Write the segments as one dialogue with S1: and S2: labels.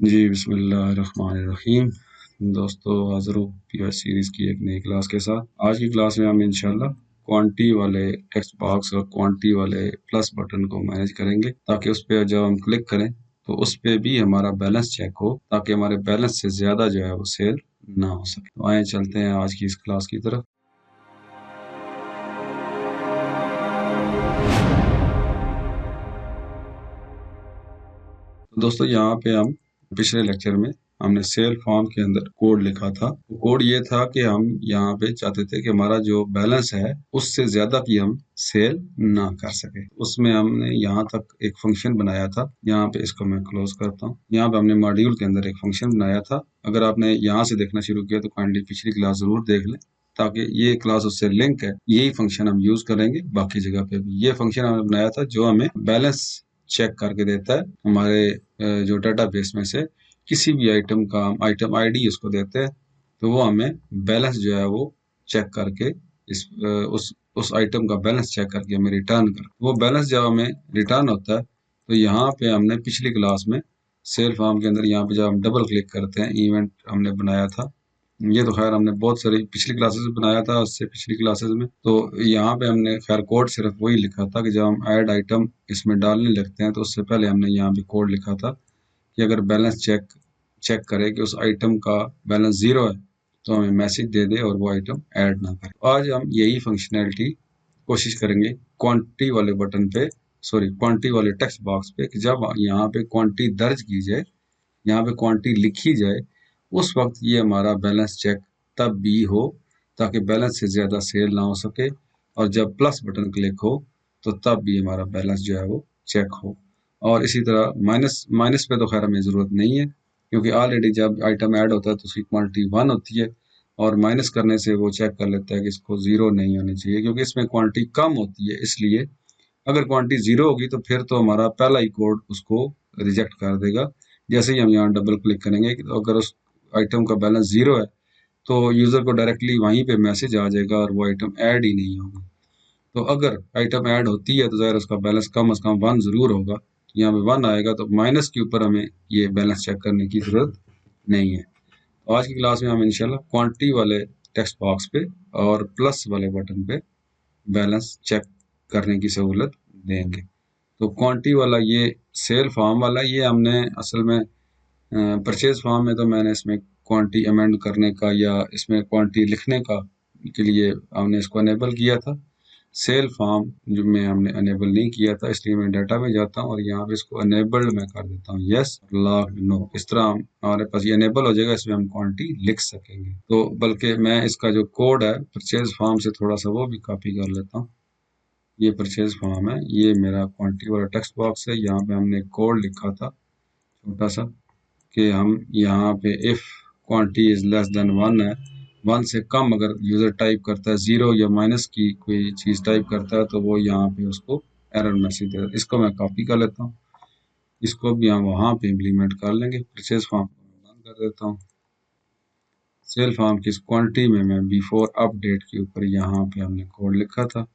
S1: जी, बिस्मिल्लाहिर्रहमानिर्रहीम। दोस्तों, हाज़िर हूँ पीवाई सीरीज़ की एक नई क्लास के साथ। आज की क्लास में हम इंशाल्लाह क्वांटी वाले टेक्स्ट बॉक्स और क्वांटी वाले प्लस बटन को मैनेज करेंगे, ताकि उस पे जब हम क्लिक करें तो उस पे भी हमारा बैलेंस चेक हो, ताकि हमारे बैलेंस से ज़्यादा जो है वो सेल ना हो सके। तो आइए चलते हैं आज की इस क्लास की तरफ। दोस्तों, यहाँ पे हम पिछले लेक्चर में हमने सेल फॉर्म के अंदर कोड लिखा था। कोड ये था कि हम यहाँ पे चाहते थे कि हमारा जो बैलेंस है उससे ज्यादा की हम सेल ना कर सके। उसमें हमने यहाँ तक एक फंक्शन बनाया था। यहाँ पे इसको मैं क्लोज करता हूँ। यहाँ पे हमने मॉड्यूल के अंदर एक फंक्शन बनाया था। अगर आपने यहाँ से देखना शुरू किया तो काइंडली पिछली क्लास जरूर देख लें, ताकि ये क्लास उससे लिंक है। यही फंक्शन हम यूज करेंगे बाकी जगह पे भी। ये फंक्शन हमने बनाया था जो हमें बैलेंस चेक करके देता है। हमारे जो डाटाबेस में से किसी भी आइटम का आइटम आईडी उसको देते हैं, तो वो हमें बैलेंस जो है वो चेक करके उस आइटम का बैलेंस चेक करके हमें रिटर्न कर। वो बैलेंस जब हमें रिटर्न होता है तो यहाँ पे हमने पिछली क्लास में सेल फॉर्म के अंदर यहाँ पे जब हम डबल क्लिक करते हैं, इवेंट हमने बनाया था। ये तो खैर हमने बहुत सारी पिछली क्लासेस में बनाया था, उससे पिछली क्लासेस में। तो यहाँ पे हमने खैर कोड सिर्फ वही लिखा था कि जब हम ऐड आइटम इसमें डालने लगते हैं तो उससे पहले हमने यहाँ पे कोड लिखा था कि अगर बैलेंस चेक चेक करे कि उस आइटम का बैलेंस जीरो है तो हमें मैसेज दे दे और वो आइटम ऐड ना करे। आज हम यही फंक्शनैलिटी कोशिश करेंगे क्वांटिटी वाले बटन पे, सॉरी क्वांटिटी वाले टेक्स्ट बॉक्स पे, कि जब यहाँ पे क्वांटिटी दर्ज की जाए, यहाँ पे क्वांटिटी लिखी जाए, उस वक्त ये हमारा बैलेंस चेक तब भी हो, ताकि बैलेंस से ज़्यादा सेल ना हो सके। और जब प्लस बटन क्लिक हो तो तब भी हमारा बैलेंस जो है वो चेक हो। और इसी तरह माइनस माइनस पे तो खैर हमें ज़रूरत नहीं है, क्योंकि ऑलरेडी जब आइटम ऐड होता है तो उसकी क्वांटिटी 1 होती है, और माइनस करने से वो चेक कर लेता है कि इसको 0 नहीं होनी चाहिए, क्योंकि इसमें क्वांटिटी कम होती है। इसलिए अगर क्वांटिटी 0 होगी तो फिर तो हमारा पहला ही कोड उसको रिजेक्ट कर देगा। जैसे ही हम यहाँ डबल क्लिक करेंगे, तो अगर उस आइटम का बैलेंस 0 है तो यूज़र को डायरेक्टली वहीं पे मैसेज आ जाएगा और वो आइटम ऐड ही नहीं होगी। तो अगर आइटम ऐड होती है तो ज़ाहिर उसका बैलेंस कम से कम 1 ज़रूर होगा। यहाँ पे 1 आएगा तो माइनस के ऊपर हमें ये बैलेंस चेक करने की ज़रूरत नहीं है। तो आज की क्लास में हम इंशाल्लाह क्वांटिटी वाले टेक्स्ट बॉक्स पे और प्लस वाले बटन पे बैलेंस चेक करने की सहूलत देंगे। तो क्वांटिटी वाला ये सेल फॉर्म वाला, ये हमने असल में परचेज फॉर्म में तो मैंने इसमें क्वांटिटी अमेंड करने का या इसमें क्वांटिटी लिखने का के लिए हमने इसको अनेबल किया था। सेल फॉर्म जो में हमने अनेबल नहीं किया था, इसलिए मैं डाटा में जाता हूँ और यहाँ पे इसको अनेबल्ड में कर देता हूँ, यस लॉक नो। इस तरह हमारे पास ये अनेबल हो जाएगा, इसमें हम क्वांटिटी लिख सकेंगे। तो बल्कि मैं इसका जो कोड है परचेज फॉर्म से थोड़ा सा वो भी कॉपी कर लेता हूँ। ये परचेज फॉर्म है, ये मेरा क्वांटिटी वाला टेक्स्ट बॉक्स है। यहाँ पे हमने कोड लिखा था छोटा सा कि हम यहाँ पे if quantity is less than 1 है, 1 से कम अगर यूजर टाइप करता है, 0 या माइनस की कोई चीज टाइप करता है, तो वो यहाँ पे उसको एरर मैसेज देता है। इसको मैं कॉपी कर लेता हूँ, इसको भी हम वहाँ पे इम्प्लीमेंट कर लेंगे। परचेज फॉर्म को बंद कर देता हूँ। सेल फॉर्म की क्वांटिटी में मैं बिफोर अपडेट के ऊपर यहाँ पे हमने कोड लिखा था,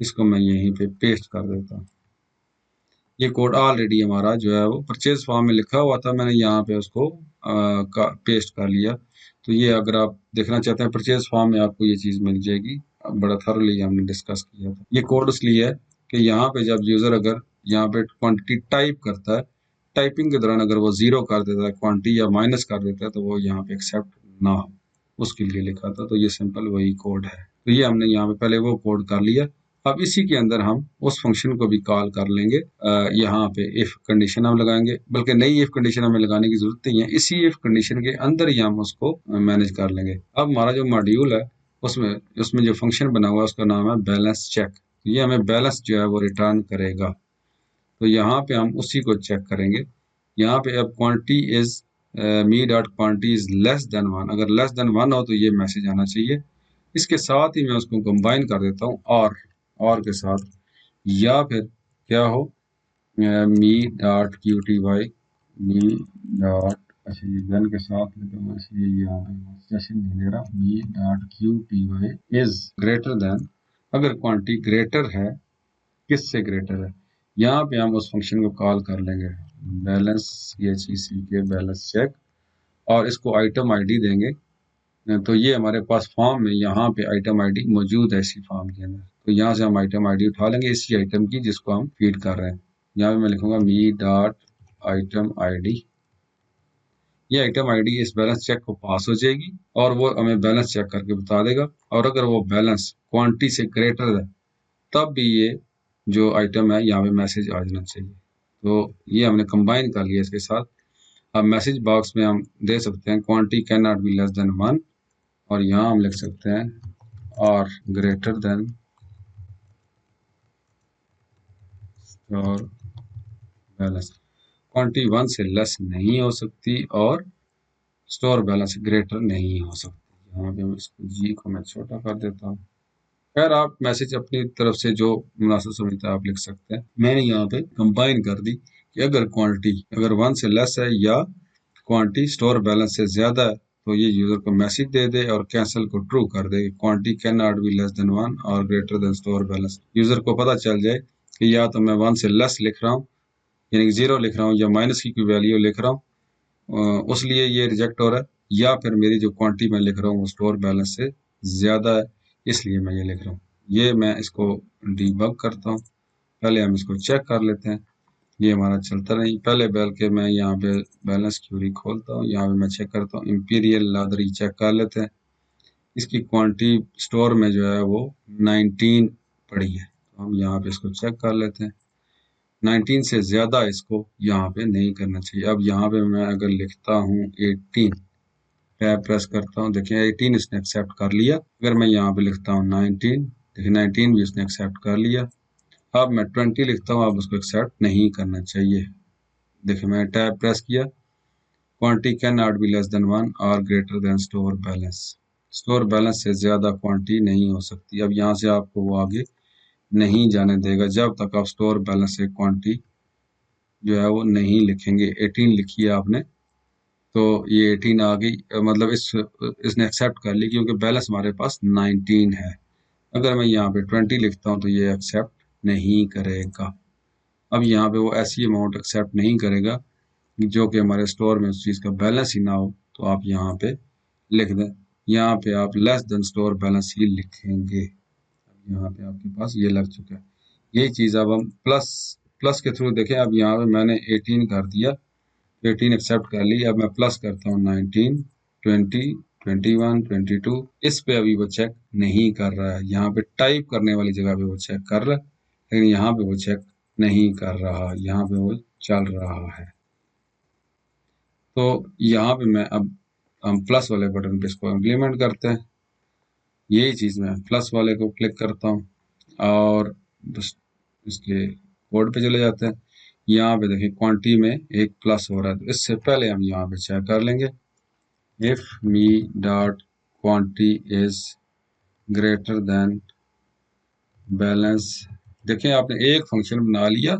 S1: इसको मैं यहीं पे पेस्ट कर देता हूँ। ये कोड ऑलरेडी हमारा जो है वो परचेज फॉर्म में लिखा हुआ था, मैंने यहाँ पे उसको पेस्ट कर लिया। तो ये अगर आप देखना चाहते हैं परचेज फॉर्म में, आपको ये चीज़ मिल जाएगी। बड़ा थॉरली हमने डिस्कस किया था। ये कोड इसलिए है कि यहाँ पे जब यूज़र अगर यहाँ पे क्वांटिटी टाइप करता है, टाइपिंग के दौरान अगर वो 0 कर देता है क्वांटिटी या माइनस कर देता है, तो वो यहाँ पे एक्सेप्ट ना हो, उसके लिए लिखा था। तो ये सिंपल वही कोड है। तो ये हमने यहाँ पे पहले वो कोड कर लिया। अब इसी के अंदर हम उस फंक्शन को भी कॉल कर लेंगे। यहाँ पे इफ कंडीशन हम लगाएंगे, बल्कि नई इफ कंडीशन हमें लगाने की जरूरत नहीं है, इसी इफ कंडीशन के अंदर ही हम उसको मैनेज कर लेंगे। अब हमारा जो मॉड्यूल है उसमें उसमें जो फंक्शन बना हुआ है उसका नाम है बैलेंस चेक। ये हमें बैलेंस जो है वो रिटर्न करेगा। तो यहाँ पे हम उसी को चेक करेंगे। यहाँ पे अब quantity is me dot quantity is less than 1, अगर लेस देन 1 हो तो ये मैसेज आना चाहिए। इसके साथ ही मैं उसको कंबाइन कर देता हूँ और के साथ, या फिर क्या हो मी डॉट क्यू टी वाई, मी डॉट, अच्छा ये गन के साथ लिखा, इसलिए यहाँ पे सेशन नहीं ले रहा। Me dot Q T Y is greater than, अगर क्वांटिटी ग्रेटर है, किससे ग्रेटर है, यहाँ पे हम उस फंक्शन को कॉल कर लेंगे बैलेंस CHECK बैलेंस चेक, और इसको आइटम आईडी देंगे। तो ये हमारे पास फॉर्म में यहाँ पे आइटम आईडी मौजूद है इसी फॉर्म के अंदर, तो यहाँ से हम आइटम आईडी उठा लेंगे इसी आइटम की जिसको हम फीड कर रहे हैं। यहाँ पे मैं लिखूंगा मी डॉट आइटम आईडी। ये आइटम आईडी इस बैलेंस चेक को पास हो जाएगी और वो हमें बैलेंस चेक करके बता देगा, और अगर वो बैलेंस क्वांटिटी से ग्रेटर है तब भी ये जो आइटम है यहाँ पे मैसेज आ जाना चाहिए। तो ये हमने कंबाइन कर लिया इसके साथ। अब मैसेज बॉक्स में हम दे सकते हैं quantity can not be less than 1, और यहाँ हम लिख सकते हैं और ग्रेटर देन और बैलेंस। क्वांटिटी 1 से लेस नहीं हो सकती और स्टोर बैलेंस ग्रेटर नहीं हो सकती। यहाँ पे इसको जी को मैं छोटा कर देता हूँ। खैर आप मैसेज अपनी तरफ से जो मुनासिब समझता है आप लिख सकते हैं। मैंने यहाँ पे कंबाइन कर दी कि अगर क्वांटिटी अगर 1 से लेस है या क्वांटिटी स्टोर बैलेंस से ज्यादा है तो ये यूजर को मैसेज दे दे और कैंसिल को ट्रू कर दे। Quantity can not be less than 1 or greater than store balance. User को पता चल जाए कि या तो मैं 1 से लेस लिख रहा हूँ यानी 0 लिख रहा हूँ या माइनस की कोई वैल्यू लिख रहा हूँ, उस लिए ये रिजेक्ट हो रहा है, या फिर मेरी जो क्वांटिटी मैं लिख रहा हूँ वो स्टोर बैलेंस से ज्यादा है इसलिए मैं ये लिख रहा हूँ। ये मैं इसको डीबग करता हूँ। पहले हम इसको चेक कर लेते हैं। ये हमारा चलता नहीं। पहले बल्कि मैं यहाँ पे बैलेंस क्यूरी खोलता हूँ, यहाँ पे मैं चेक करता हूँ इंपीरियल लादरी चेक कर लेते हैं। इसकी क्वांटिटी स्टोर में जो है वो 19 पड़ी है, तो हम यहाँ पे इसको चेक कर लेते हैं। 19 से ज्यादा इसको यहाँ पे नहीं करना चाहिए। अब यहाँ पे मैं अगर लिखता हूँ 18, टैब प्रेस करता हूँ, देखिए 18 इसने एक्सेप्ट कर लिया। अगर मैं यहाँ पे लिखता हूँ 19, देखिए 19 भी इसने एक्सेप्ट कर लिया। अब मैं 20 लिखता हूँ, अब उसको एक्सेप्ट नहीं करना चाहिए। देखिए मैंने टैब प्रेस किया। Quantity can not be less than 1 or greater than store balance. Store balance से ज्यादा क्वांटिटी नहीं हो सकती। अब यहाँ से आपको वो आगे नहीं जाने देगा जब तक आप स्टोर बैलेंस से क्वांटिटी जो है वो नहीं लिखेंगे। 18 लिखी है आपने तो ये 18 आ गई, मतलब इसने एक्सेप्ट कर ली क्योंकि बैलेंस हमारे पास 19 है। अगर मैं यहाँ पे 20 लिखता हूँ तो ये एक्सेप्ट नहीं करेगा। अब यहाँ पे वो ऐसी अमाउंट एक्सेप्ट नहीं करेगा जो कि हमारे स्टोर में उस चीज़ का बैलेंस ही ना हो, तो आप यहाँ पे लिख दें। यहाँ पे आप लेस देन स्टोर बैलेंस ही लिखेंगे। यहाँ पे आपके पास ये लग चुका है। यही चीज़ अब हम प्लस प्लस के थ्रू देखें। अब यहाँ पे मैंने 18 कर दिया, 18 एक्सेप्ट कर ली। अब मैं प्लस करता हूँ 19, 20, 21, 22। इस पे अभी वो चेक नहीं कर रहा है। यहाँ पे टाइप करने वाली जगह पे वो चेक कर रहा है, लेकिन यहाँ पे वो चेक नहीं कर रहा, यहाँ पे वो चल रहा है। तो यहाँ पे मैं अब हम प्लस वाले बटन पे इसको इम्प्लीमेंट करते हैं। यही चीज़ मैं प्लस वाले को क्लिक करता हूँ और बस इसके कोड पे चले जाते हैं। यहाँ पे देखिए क्वांटिटी में एक प्लस हो रहा है, तो इससे पहले हम यहाँ पे चेक कर लेंगे if me dot quantity is greater then balance. देखिए आपने एक फंक्शन बना लिया,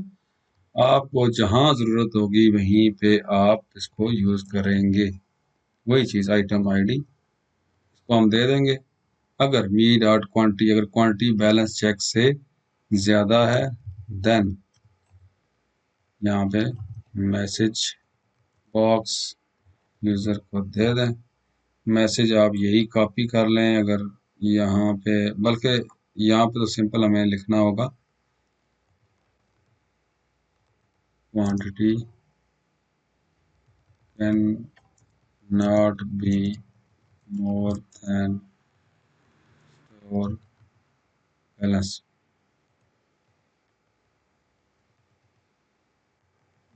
S1: आपको जहां जरूरत होगी वहीं पे आप इसको यूज करेंगे। वही चीज आइटम आईडी इसको हम दे देंगे। अगर मी डॉट क्वांटिटी अगर क्वांटिटी बैलेंस चेक से ज्यादा है देन यहाँ पे मैसेज बॉक्स यूजर को दे दें। मैसेज आप यही कॉपी कर लें। अगर यहाँ पे बल्कि यहाँ पे तो सिंपल हमें लिखना होगा quantity can not be more than store balance.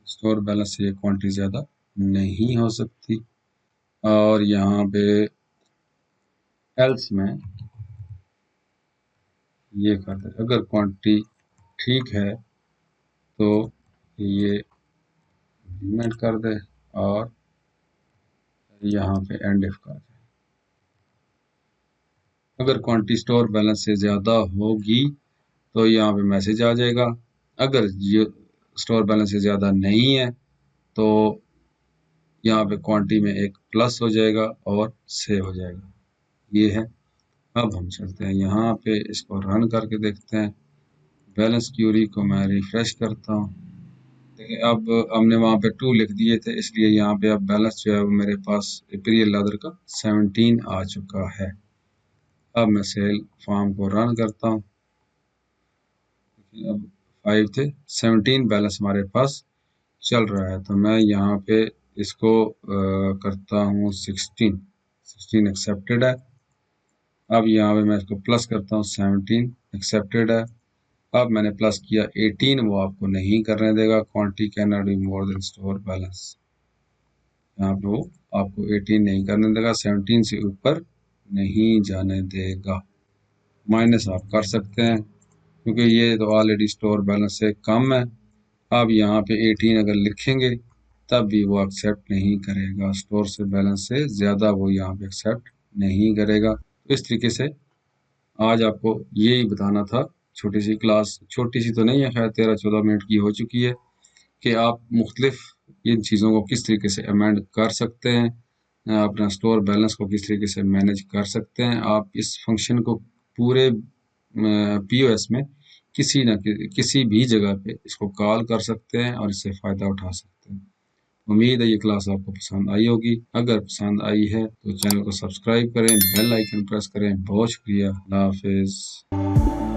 S1: Store balance से ये क्वांटिटी ज़्यादा नहीं हो सकती। और यहाँ पे एल्स में ये कर दे, अगर क्वांटिटी ठीक है तो ये इम्प्लीमेंट कर दे और यहाँ पे एंड इफ कर दे। अगर क्वांटिटी स्टोर बैलेंस से ज़्यादा होगी तो यहाँ पे मैसेज आ जाएगा। अगर ये स्टोर बैलेंस से ज़्यादा नहीं है तो यहाँ पे क्वांटिटी में एक प्लस हो जाएगा और सेव हो जाएगा। ये है। अब हम चलते हैं यहाँ पे इसको रन करके देखते हैं। बैलेंस क्यूरी को मैं रिफ्रेश करता हूँ। देखिए अब हमने वहाँ पे 2 लिख दिए थे, इसलिए यहाँ पे अब बैलेंस जो है वो मेरे पास एपीरियल लेदर का 17 आ चुका है। अब मैं सेल फॉर्म को रन करता हूँ। अब 5 थे, 17 बैलेंस हमारे पास चल रहा है, तो मैं यहाँ पे इसको करता हूँ 16 एक्सेप्टेड है। अब यहाँ पे मैं इसको प्लस करता हूँ 17 एक्सेप्टेड है। अब मैंने प्लस किया 18, वो आपको नहीं करने देगा, quantity can not be more than store balance. यहाँ पे वो आपको 18 नहीं करने देगा, 17 से ऊपर नहीं जाने देगा। माइनस आप कर सकते हैं क्योंकि ये तो ऑलरेडी स्टोर बैलेंस से कम है। अब यहाँ पे 18 अगर लिखेंगे तब भी वो एक्सेप्ट नहीं करेगा, स्टोर से बैलेंस से ज़्यादा वो यहाँ पे एक्सेप्ट नहीं करेगा। तो इस तरीके से आज आपको यही बताना था। छोटी सी क्लास, छोटी सी तो नहीं है खैर, 13-14 मिनट की हो चुकी है, कि आप मुख्तलिफ इन चीज़ों को किस तरीके से अमेंड कर सकते हैं, अपना स्टोर बैलेंस को किस तरीके से मैनेज कर सकते हैं। आप इस फंक्शन को पूरे पीओएस में किसी भी जगह पे इसको कॉल कर सकते हैं और इससे फ़ायदा उठा सकते हैं। उम्मीद है ये क्लास आपको पसंद आई होगी। अगर पसंद आई है तो चैनल को सब्सक्राइब करें, बेल आइकन प्रेस करें। बहुत शुक्रिया। अल्लाह हाफिज़।